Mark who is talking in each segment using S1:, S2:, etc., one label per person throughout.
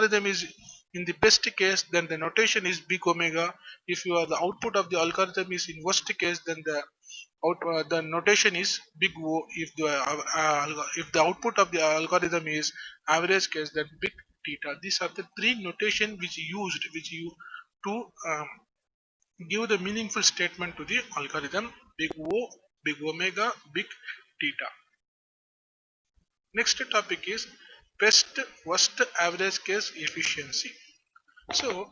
S1: algorithm is in the best case, then the notation is big omega. If you are the output of the algorithm is in worst case, then the notation is big O. If the output of the algorithm is average case, then big theta. These are the three notation which you to give the meaningful statement to the algorithm: big O, big omega, big theta. Next topic is best worst average case efficiency. So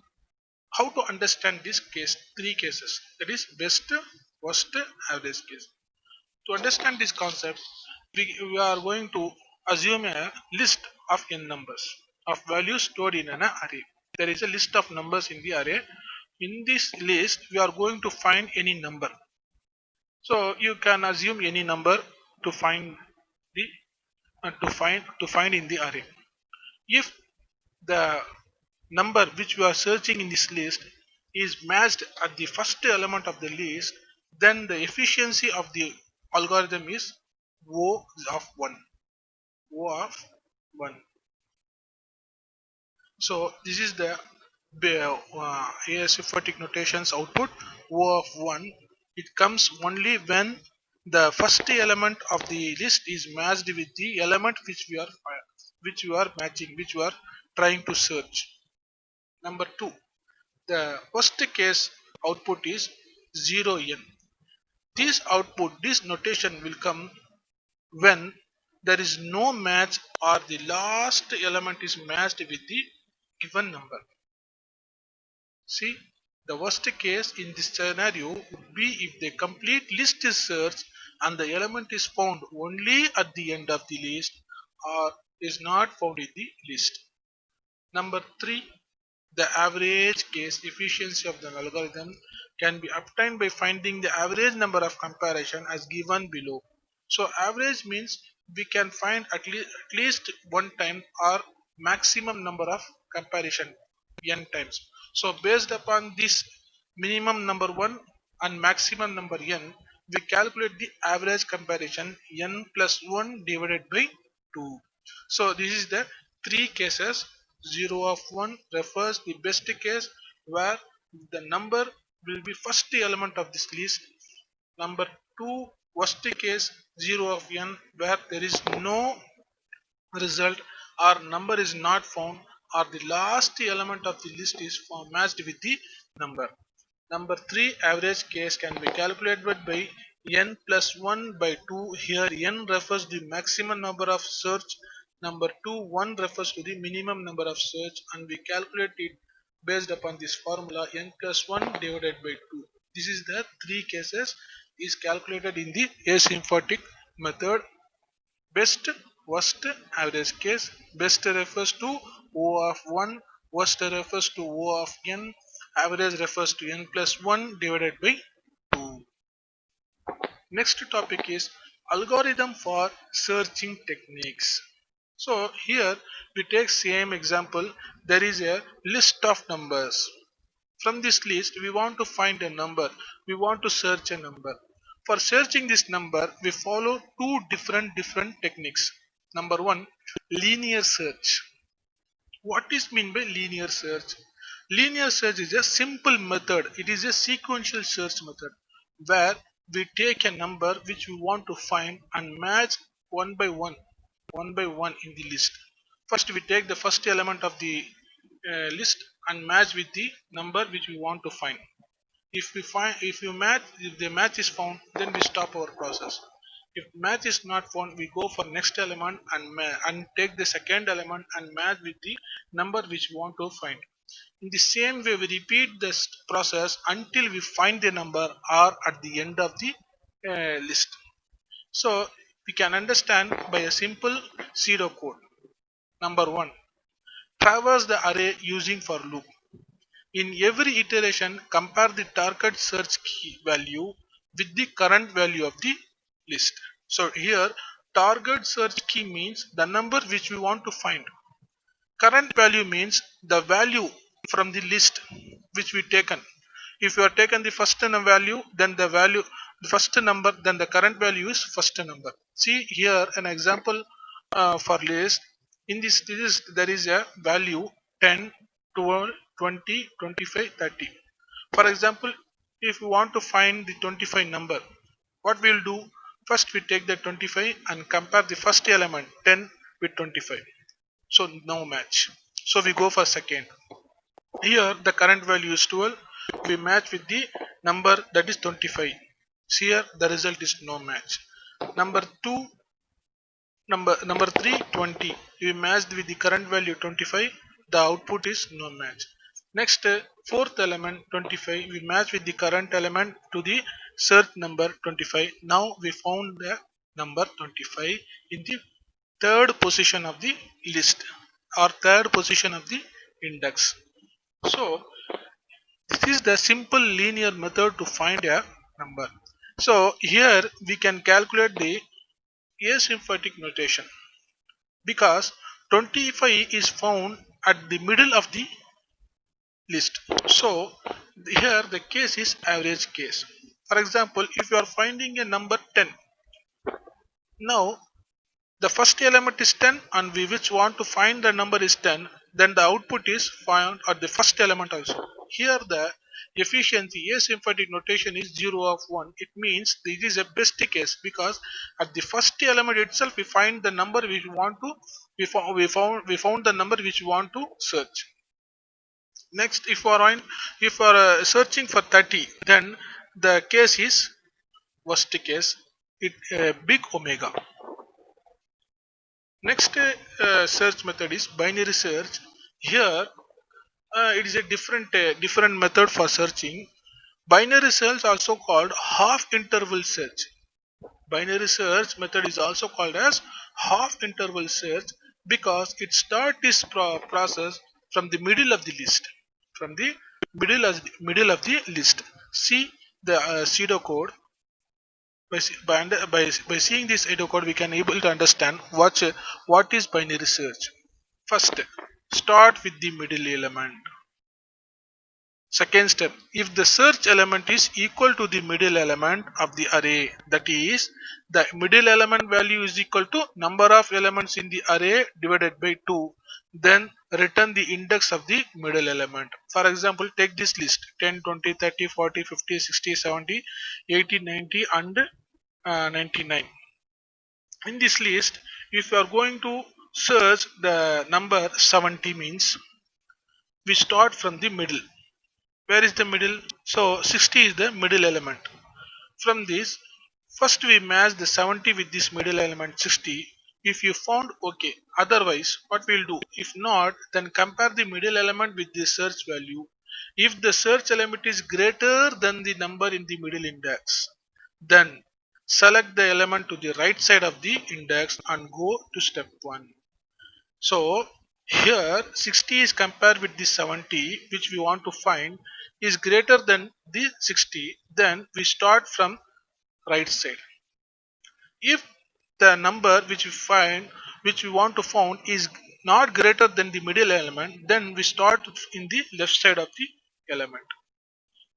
S1: how to understand this case, three cases, that is best, worst, average case. To understand this concept, we are going to assume a list of n numbers of values stored in an array. There is a list of numbers in the array. In this list we are going to find any number. So you can assume any number to find the to find in the array. If the number which we are searching in this list is matched at the first element of the list, then the efficiency of the algorithm is O of 1. O of 1. So this is the asymptotic notations output. O of 1. It comes only when the first element of the list is matched with the element which we are matching, which we are trying to search. Number 2, the worst case output is 0n. This notation will come when there is no match or the last element is matched with the given number. See, the worst case in this scenario would be if the complete list is searched and the element is found only at the end of the list or is not found in the list. Number 3, the average case efficiency of the algorithm can be obtained by finding the average number of comparison as given below. So average means we can find at least one time or maximum number of comparison n times. So based upon this minimum number 1 and maximum number n, we calculate the average comparison n plus 1 divided by 2. So this is the three cases. 0 of 1 refers the best case where the number will be first element of this list. Number 2, worst case 0 of n where there is no result or number is not found or the last element of the list is matched with the number. Number 3, average case can be calculated by n plus 1 by 2. Here n refers to the maximum number of search. Number 2, 1 refers to the minimum number of search, and we calculate it based upon this formula n plus 1 divided by 2. This is the three cases is calculated in the asymptotic method. Best, worst, average case. Best refers to O of 1, worst refers to O of n, average refers to n plus 1 divided by 2. Next topic is algorithm for searching techniques. So here we take same example. There is a list of numbers. From this list we want to find a number. We want to search a number. For searching this number we follow two different techniques. Number 1, linear search. What is mean by linear search? Linear search is a simple method. It is a sequential search method where we take a number which we want to find and match one by one in the list. First we take the first element of the list and match with the number which we want to find. If the match is found, then we stop our process. If match is not found, we go for next element and take the second element and match with the number which we want to find. In the same way, we repeat this process until we find the number or at the end of the list. So we can understand by a simple pseudocode. Number 1, traverse the array using for loop. In every iteration, compare the target search key value with the current value of the list. So here, target search key means the number which we want to find. Current value means the value from the list which we taken. If you are taken the first value, then the first number, then the current value is first number. See here an example for list. In this list there is a value 10, 12, 20, 25, 30. For example, if we want to find the 25 number, what we'll do, first we take the 25 and compare the first element 10 with 25. So no match. So we go for second. Here the current value is 12. We match with the number that is 25. Here the result is no match. Number 2, number 3, 20. We matched with the current value 25. The output is no match. Next, fourth element 25. We match with the current element to the search number 25. Now we found the number 25 in the third position of the list or third position of the index. So this is the simple linear method to find a number. So here we can calculate the asymptotic notation because 25 is found at the middle of the list. So here the case is average case. For example, if you are finding a number 10, now the first element is 10 and we which want to find the number is 10, then the output is found at the first element also. Here the efficiency asymptotic notation is 0 of 1. It means this is a best case because at the first element itself we find the number which we want to we found the number which we want to search. Next, if you are searching for 30, then the case is worst case, it big omega. Next search method is binary search. Here it is a different method for searching. Binary search also called half interval search. Binary search method is also called as half interval search because it starts this process from the middle of the list. From the middle of the list. See the pseudocode. By seeing this pseudocode, we can able to understand what is binary search. First, start with the middle element. Second step, if the search element is equal to the middle element of the array, that is, the middle element value is equal to number of elements in the array divided by 2, then return the index of the middle element. For example, take this list 10, 20, 30, 40, 50, 60, 70, 80, 90 and 99. In this list, if you are going to search the number 70 means we start from the middle. Where is the middle? So 60 is the middle element. From this, first we match the 70 with this middle element 60. If you found okay, otherwise what we'll do? If not, then compare the middle element with the search value. If the search element is greater than the number in the middle index, then select the element to the right side of the index and go to step 1. So here 60 is compared with the 70 which we want to find is greater than the 60, then we start from right side. If the number which we want to find is not greater than the middle element, then we start in the left side of the element.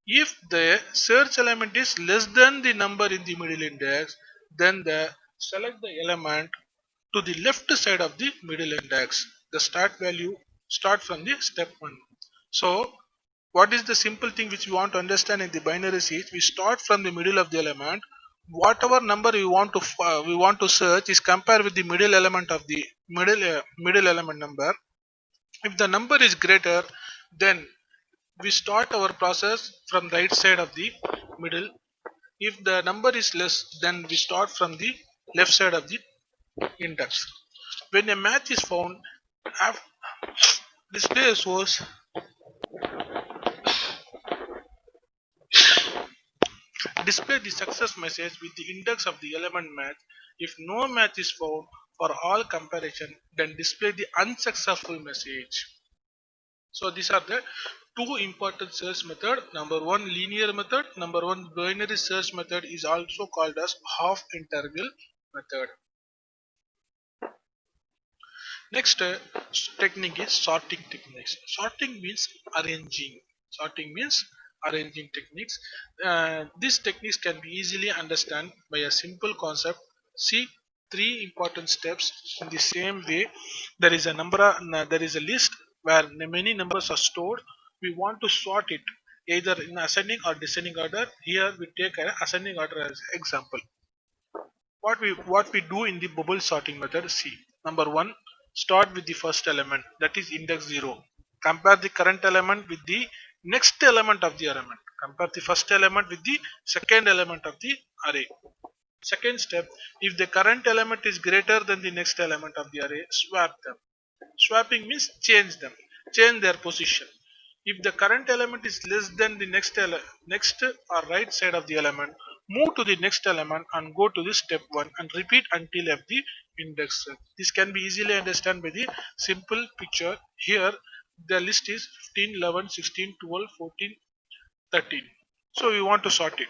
S1: If the search element is less than the number in the middle index, then select the element to the left side of the middle index. The start value start from the step 1. So what is the simple thing which we want to understand in the binary search? We start from the middle of the element. Whatever number we want to search is compared with the middle element of the middle element number. If the number is greater, then we start our process from right side of the middle. If the number is less, then we start from the left side of the index. When a match is found, display shows display the success message with the index of the element match. If no match is found for all comparison, then display the unsuccessful message. So these are the two important search method. Number one, linear method. Number one, binary search method is also called as half interval method. Next technique is sorting techniques. Sorting means arranging. Sorting means arranging techniques. These techniques can be easily understood by a simple concept. See three important steps in the same way. There is a list. where many numbers are stored. We want to sort it either in ascending or descending order. Here we take an ascending order as example. What we do in the bubble sorting method, see. Number one, start with the first element, that is index 0. Compare the current element with the next element of the element. Compare the first element with the second element of the array. Second step, if the current element is greater than the next element of the array, swap them. Swapping means change them, change their position. If the current element is less than the next or right side of the element, move to the next element and go to the step 1 and repeat until f the index. This can be easily understood by the simple picture. Here the list is 15, 11, 16, 12, 14, 13. So we want to sort it.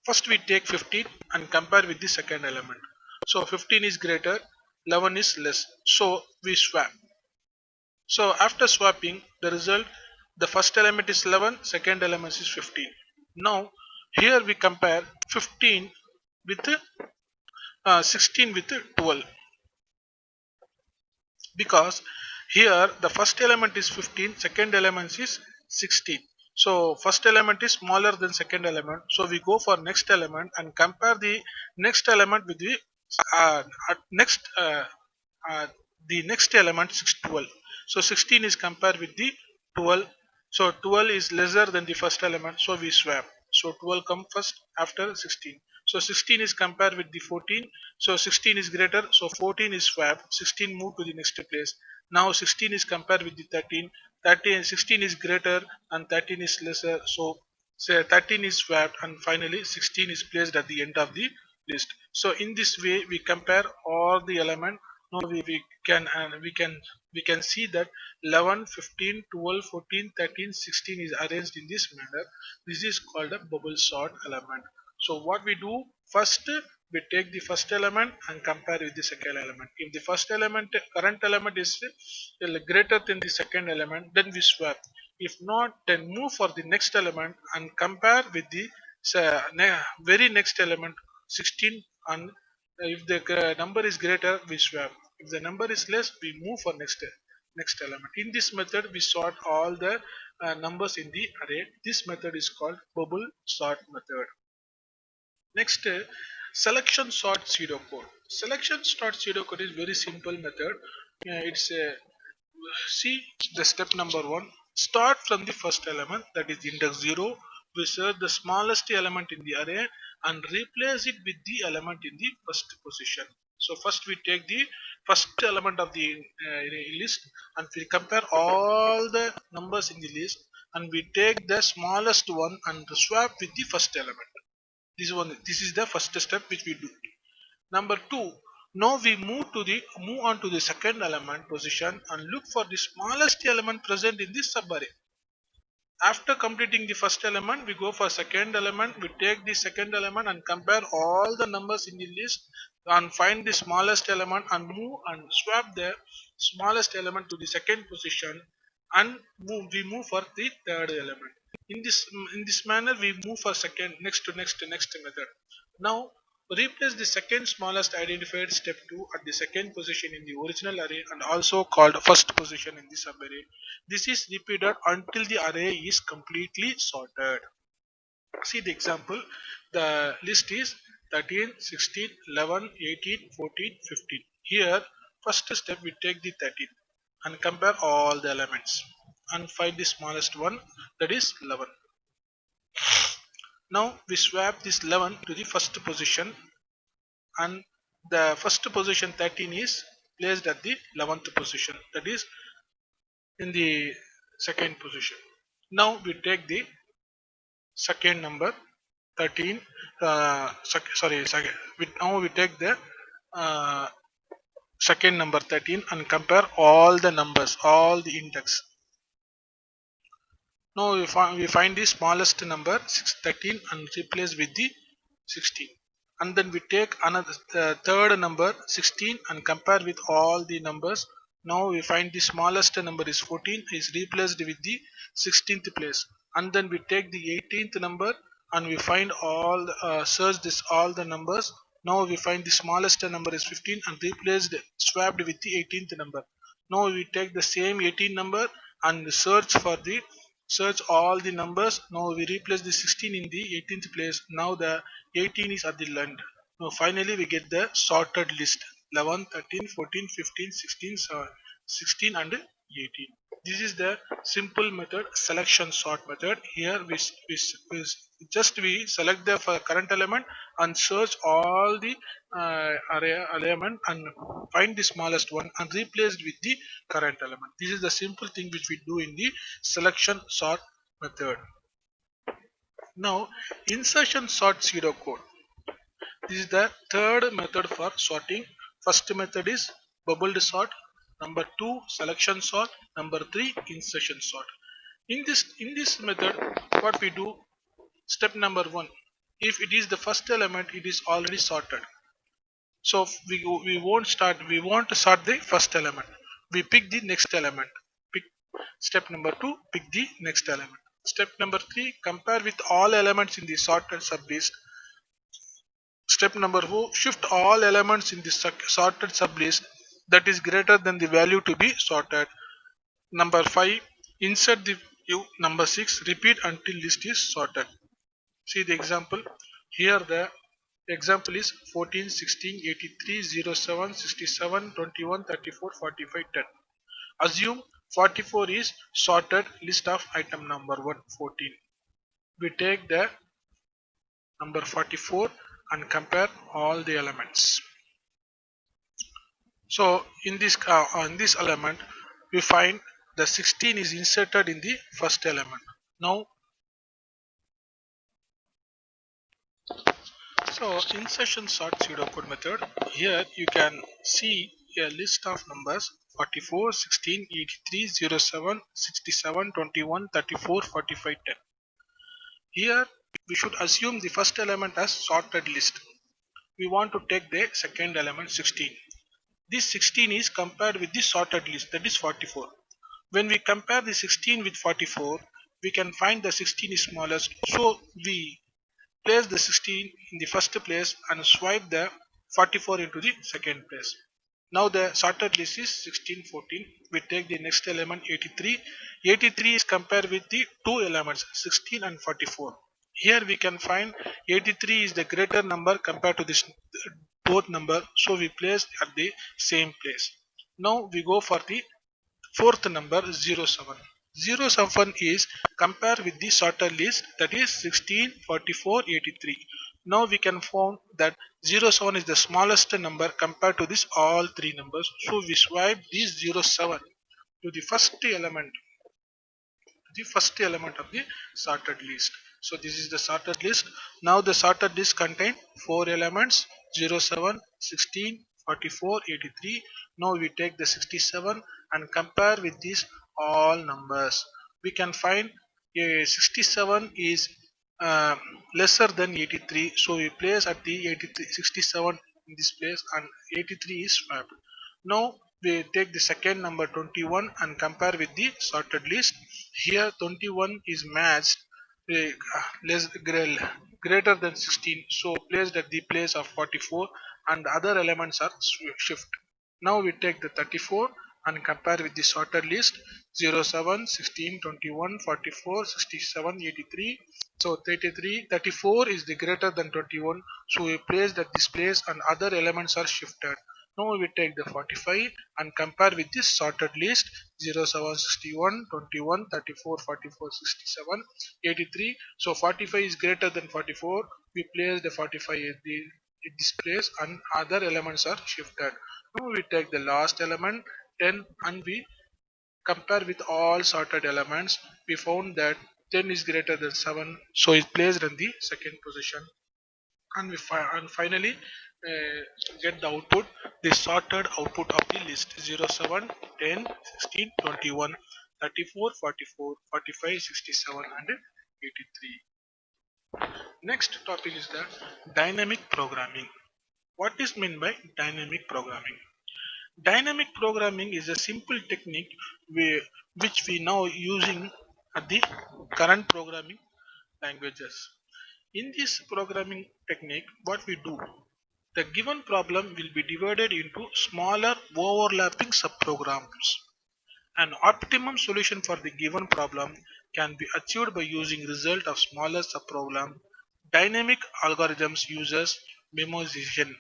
S1: First we take 15 and compare with the second element. So 15 is greater, 11 is less. So we swap. So after swapping the result, the first element is 11, second element is 15. Now here we compare 15 with 16 with 12, because here the first element is 15, second element is 16. So first element is smaller than second element, so we go for next element and compare the next element with the uh, next uh, next element 12. So 16 is compared with the 12. So 12 is lesser than the first element, so we swap. So 12 come first after 16. So 16 is compared with the 14. So 16 is greater, so 14 is swapped. 16 moved to the next place. Now 16 is compared with the 13. 13 16 is greater and 13 is lesser. So 13 is swapped and finally 16 is placed at the end of the list. So in this way we compare all the element. Now we can see that 11, 15, 12, 14, 13, 16 is arranged in this manner. This is called a bubble sort element. So what we do first, we take the first element and compare with the second element. If the first element current element is greater than the second element, then we swap. If not, then move for the next element and compare with the very next element 16, and if the number is greater we swap. If the number is less, we move for next element. In this method we sort all the numbers in the array. This method is called bubble sort method. Next, selection sort pseudocode. Selection sort pseudocode is very simple method. It's see the step number one. Start from the first element, that is index 0. We search the smallest element in the array and replace it with the element in the first position. So first we take the first element of the list and we compare all the numbers in the list, and we take the smallest one and swap with the first element. This is the first step which we do. Number two, now we move on to the second element position and look for the smallest element present in this subarray. After completing the first element, we go for second element. We take the second element and compare all the numbers in the list and find the smallest element and move and swap the smallest element to the second position, and we move for the third element. In this manner we move for second next to next method. Now replace the second smallest identified step 2 at the second position in the original array and also called first position in the subarray. This is repeated until the array is completely sorted. See the example. The list is 13, 16, 11, 18, 14, 15. Here, first step we take the 13 and compare all the elements and find the smallest one, that is 11. Now we swap this 11 to the first position, and the first position 13 is placed at the 11th position, that is in the second position. Now we take the second number 13, sorry second, now we take the uh, second number 13 and compare all the numbers, all the index. Now we find the smallest number 13 and replace with the 16, and then we take another third number 16 and compare with all the numbers. Now we find the smallest number is 14 is replaced with the 16th place, and then we take the 18th number and we find search this all the numbers. Now we find the smallest number is 15 and replaced swapped with the 18th number. Now we take the same 18 number and search all the numbers. Now we replace the 16 in the 18th place. Now the 18 is at the end. Now finally we get the sorted list: 11, 13, 14, 15, 16, 16 and 18. This is the simple method, selection sort method. Here we just we select the current element and search all the array element and find the smallest one and replace it with the current element. This is the simple thing which we do in the selection sort method. Now insertion sort pseudocode. This is the third method for sorting. First method is bubbled sort. Number two, selection sort. Number three, insertion sort. In this method, what we do, step number one. If it is the first element, it is already sorted. So we want to sort the first element. We pick the next element. Pick step number two, pick the next element. Step number three, compare with all elements in the sorted sublist. Step number four, shift all elements in the sorted sublist that is greater than the value to be sorted. Number five, insert the view. Number six, repeat until list is sorted. See the example. Here the example is 14, 16, 83, 07, 67, 21, 34, 45, 10. Assume 44 is sorted list of item number 1, 14. We take the number 44 and compare all the elements. So in this element we find the 16 is inserted in the first element. Now so insertion sort pseudocode method. Here you can see a list of numbers 44, 16, 83, 07, 67, 21, 34, 45, 10. Here we should assume the first element as sorted list. We want to take the second element 16. This 16 is compared with the sorted list, that is 44. When we compare the 16 with 44, we can find the 16 is smallest. So we place the 16 in the first place and swipe the 44 into the second place. Now the sorted list is 16, 14. We take the next element 83. 83 is compared with the two elements 16 and 44. Here we can find 83 is the greater number compared to this both number. So we place at the same place. Now we go for the fourth number 07. 07 is compared with the sorted list, that is 16, 44, 83. Now we can find that 07 is the smallest number compared to this all three numbers. So we swipe this 07 to the first element of the sorted list. So this is the sorted list. Now the sorted list contain four elements 07, 16, 44, 83. Now we take the 67 and compare with these all numbers. We can find 67 is uh, lesser than 83. So we place at the 83, 67 in this place and 83 is swapped. Now we take the second number 21 and compare with the sorted list. Here 21 is matched uh, greater than 16, so placed at the place of 44 and other elements are shift. Now we take the 34 and compare with the sorted list 07, 16, 21, 44, 67, 83. So 34 is the greater than 21, so we placed at this place and other elements are shifted. Now we take the 45 and compare with this sorted list 07, 61, 21, 34, 44, 67, 83. So 45 is greater than 44. We place the 45 at this place and other elements are shifted. Now we take the last element 10 and we compare with all sorted elements. We found that 10 is greater than 7, so it's placed in the second position. And and finally get the output, the sorted output of the list 07, 10, 16, 21, 34, 44, 45, 67 and 83. Next topic is the dynamic programming. What is meant by dynamic programming? Dynamic programming is a simple technique which we now using at the current programming languages. In this programming technique, what we do? The given problem will be divided into smaller overlapping subprograms. An optimum solution for the given problem can be achieved by using result of smaller subprogram. Dynamic algorithms uses memoization.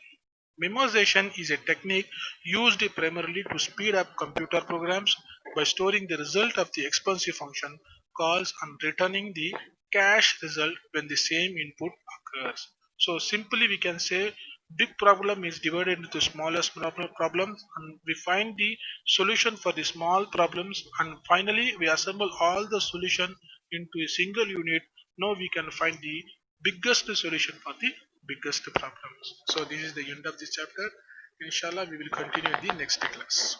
S1: Memoization is a technique used primarily to speed up computer programs by storing the result of the expensive function calls and returning the cache result when the same input occurs. So simply we can say big problem is divided into smallest problems, and we find the solution for the small problems, and finally we assemble all the solution into a single unit. Now we can find the biggest solution for the biggest problems. So this is the end of this chapter. Inshallah, we will continue in the next class.